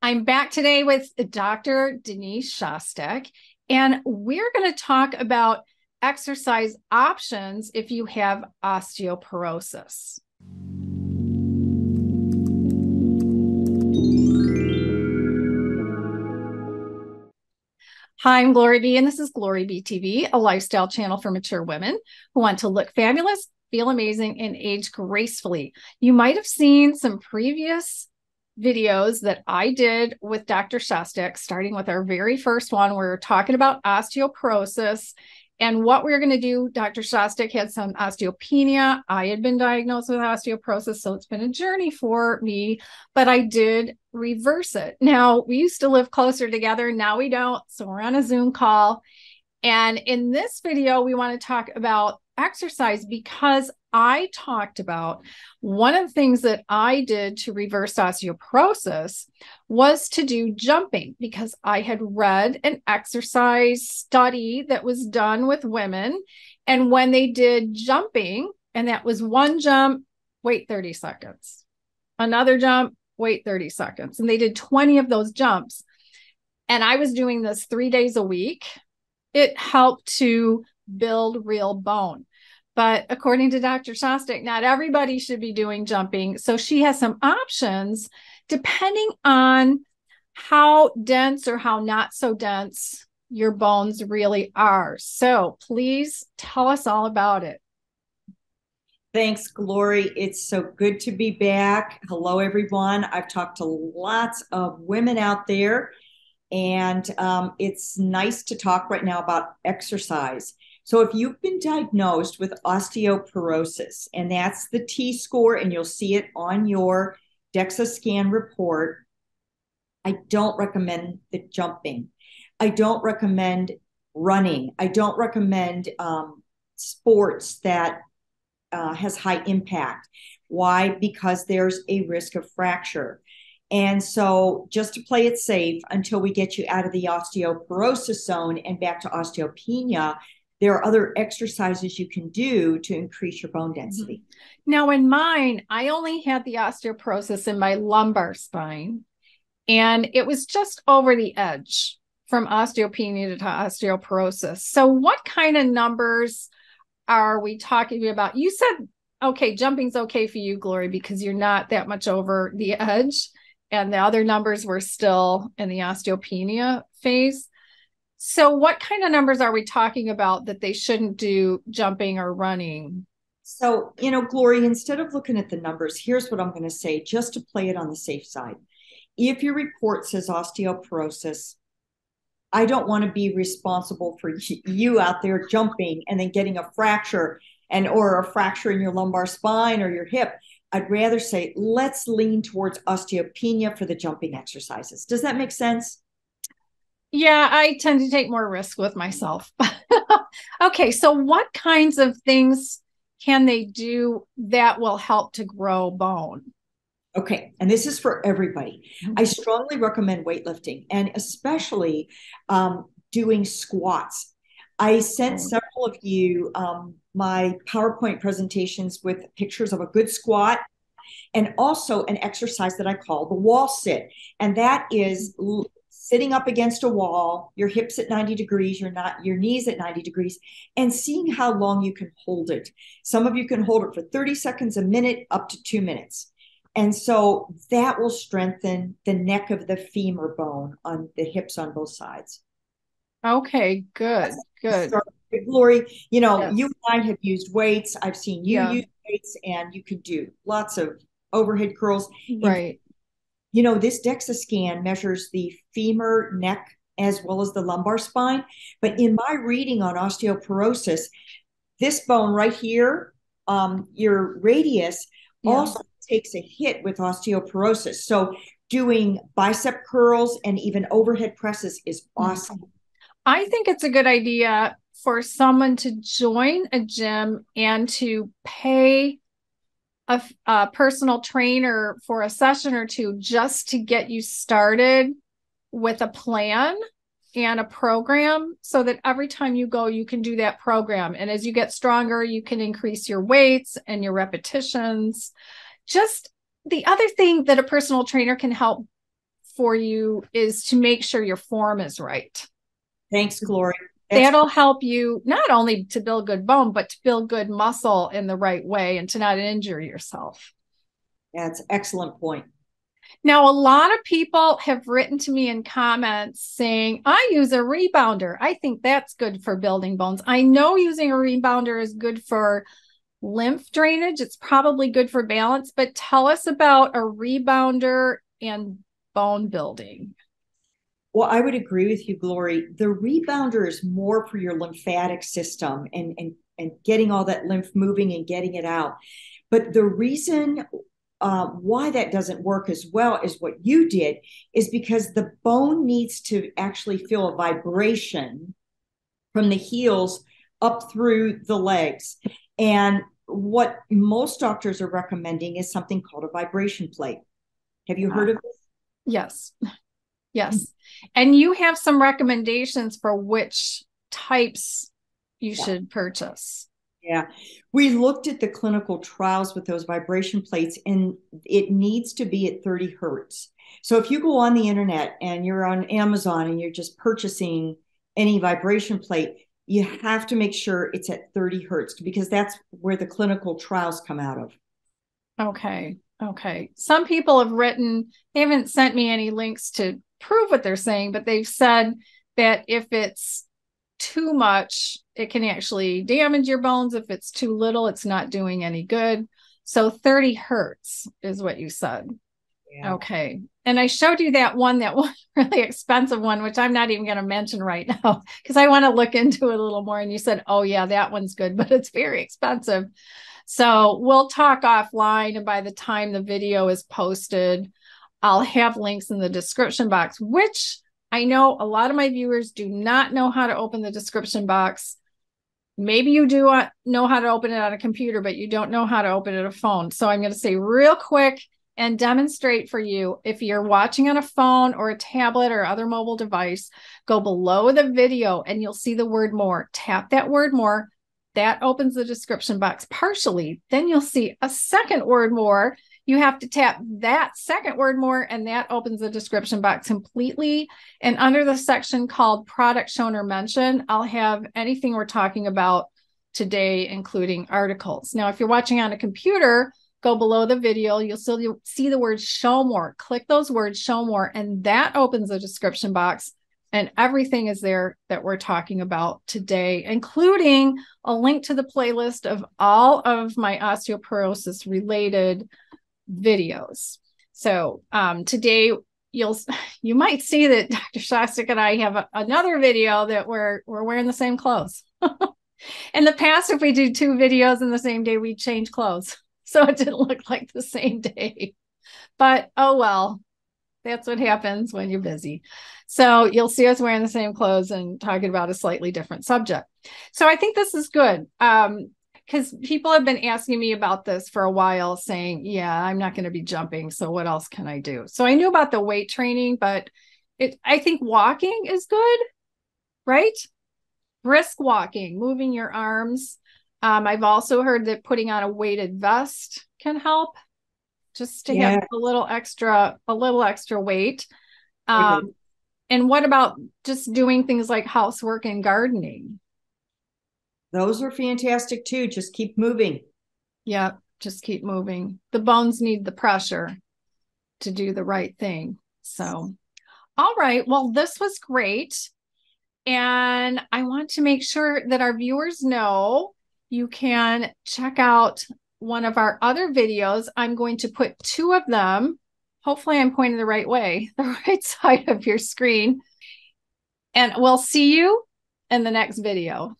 I'm back today with Dr. Denise Shostek, and we're going to talk about exercise options if you have osteoporosis. Hi, I'm GloryB, and this is GloryB-TV, a lifestyle channel for mature women who want to look fabulous, feel amazing, and age gracefully. You might have seen some previous videos that I did with Dr. Shostek, starting with our very first one. We were talking about osteoporosis and what we were going to do. Dr. Shostek had some osteopenia. I had been diagnosed with osteoporosis, so it's been a journey for me, but I did reverse it. Now, we used to live closer together. Now we don't, so we're on a Zoom call. And in this video, we want to talk about exercise because I talked about one of the things that I did to reverse osteoporosis was to do jumping, because I had read an exercise study that was done with women. And when they did jumping, and that was one jump, wait 30 seconds, another jump, wait 30 seconds. And they did 20 of those jumps. And I was doing this 3 days a week. It helped to build real bone. But according to Dr. Shostek, not everybody should be doing jumping. So she has some options depending on how dense or how not so dense your bones really are. So please tell us all about it. Thanks, Glory. It's so good to be back. Hello, everyone. I've talked to lots of women out there, and it's nice to talk right now about exercise. So if you've been diagnosed with osteoporosis, and that's the T-score, and you'll see it on your DEXA scan report, I don't recommend the jumping. I don't recommend running. I don't recommend sports that has high impact. Why? Because there's a risk of fracture. And so just to play it safe until we get you out of the osteoporosis zone and back to osteopenia, there are other exercises you can do to increase your bone density. Now, in mine, I only had the osteoporosis in my lumbar spine, and it was just over the edge from osteopenia to osteoporosis. So what kind of numbers are we talking about? You said, okay, jumping's okay for you, Glory, because you're not that much over the edge, and the other numbers were still in the osteopenia phase. So what kind of numbers are we talking about that they shouldn't do jumping or running? So, Glory, instead of looking at the numbers, here's what I'm going to say, just to play it on the safe side. If your report says osteoporosis, I don't want to be responsible for you out there jumping and then getting a fracture or a fracture in your lumbar spine or your hip. I'd rather say, let's lean towards osteopenia for the jumping exercises. Does that make sense? Yeah, I tend to take more risk with myself. Okay, so what kinds of things can they do that will help to grow bone? Okay, and this is for everybody. I strongly recommend weightlifting, and especially doing squats. I sent several of you my PowerPoint presentations with pictures of a good squat and also an exercise that I call the wall sit. And that is sitting up against a wall, your hips at 90 degrees, your knees at 90 degrees, and seeing how long you can hold it. Some of you can hold it for 30 seconds, a minute, up to 2 minutes. And so that will strengthen the neck of the femur bone on the hips on both sides. Okay, good, good. Glory, Yes. you and I have used weights. I've seen you use weights, and you can do lots of overhead curls. Right. This DEXA scan measures the femur, neck, as well as the lumbar spine. But in my reading on osteoporosis, this bone right here, your radius, also takes a hit with osteoporosis. So doing bicep curls and even overhead presses is awesome. I think it's a good idea for someone to join a gym and to pay a personal trainer for a session or two just to get you started with a plan and a program, so that every time you go, you can do that program. And as you get stronger, you can increase your weights and your repetitions. Just the other thing that a personal trainer can help for you is to make sure your form is right. Thanks, Glory. That'll help you not only to build good bone, but to build good muscle in the right way and to not injure yourself. That's an excellent point. Now, a lot of people have written to me in comments saying, I use a rebounder. I think that's good for building bones. I know using a rebounder is good for lymph drainage. It's probably good for balance, but tell us about a rebounder and bone building. Well, I would agree with you, Glory. The rebounder is more for your lymphatic system and getting all that lymph moving and getting it out. But the reason why that doesn't work as well as what you did is because the bone needs to actually feel a vibration from the heels up through the legs. And what most doctors are recommending is something called a vibration plate. Have you heard of this? Yes. Yes. And you have some recommendations for which types you should purchase. Yeah. We looked at the clinical trials with those vibration plates, and it needs to be at 30 hertz. So if you go on the internet and you're on Amazon and you're just purchasing any vibration plate, you have to make sure it's at 30 hertz because that's where the clinical trials come out of. Okay. Okay. Some people have written, they haven't sent me any links to prove what they're saying, but they've said that if it's too much, it can actually damage your bones. If it's too little, it's not doing any good. So 30 hertz is what you said. Yeah. Okay. And I showed you that one really expensive one, which I'm not even going to mention right now because I want to look into it a little more. And you said, oh yeah, that one's good, but it's very expensive. So we'll talk offline. And by the time the video is posted, I'll have links in the description box, which I know a lot of my viewers do not know how to open the description box. Maybe you do know how to open it on a computer, but you don't know how to open it on a phone. So I'm going to say real quick and demonstrate for you. If you're watching on a phone or a tablet or other mobile device, go below the video and you'll see the word more. Tap that word more. That opens the description box partially. Then you'll see a second word more. You have to tap that second word more, and that opens the description box completely. And under the section called product shown or mentioned, I'll have anything we're talking about today, including articles. Now, if you're watching on a computer, go below the video. You'll still see the word show more. Click those words, show more, and that opens the description box. And everything is there that we're talking about today, including a link to the playlist of all of my osteoporosis related videos. So today you might see that Dr. Shostek and I have another video that we're wearing the same clothes. In the past, if we do 2 videos in the same day, we'd change clothes. So it didn't look like the same day. But oh well, that's what happens when you're busy. So you'll see us wearing the same clothes and talking about a slightly different subject. So I think this is good. Because people have been asking me about this for a while, saying, yeah, I'm not going to be jumping. So what else can I do? So I knew about the weight training, but I think walking is good, right? Brisk walking, moving your arms. I've also heard that putting on a weighted vest can help just to have a little extra weight. And what about just doing things like housework and gardening? Those are fantastic too. Just keep moving. Yeah, just keep moving. The bones need the pressure to do the right thing. So, all right. Well, this was great. And I want to make sure that our viewers know you can check out one of our other videos. I'm going to put 2 of them. Hopefully I'm pointing the right way, the right side of your screen. And we'll see you in the next video.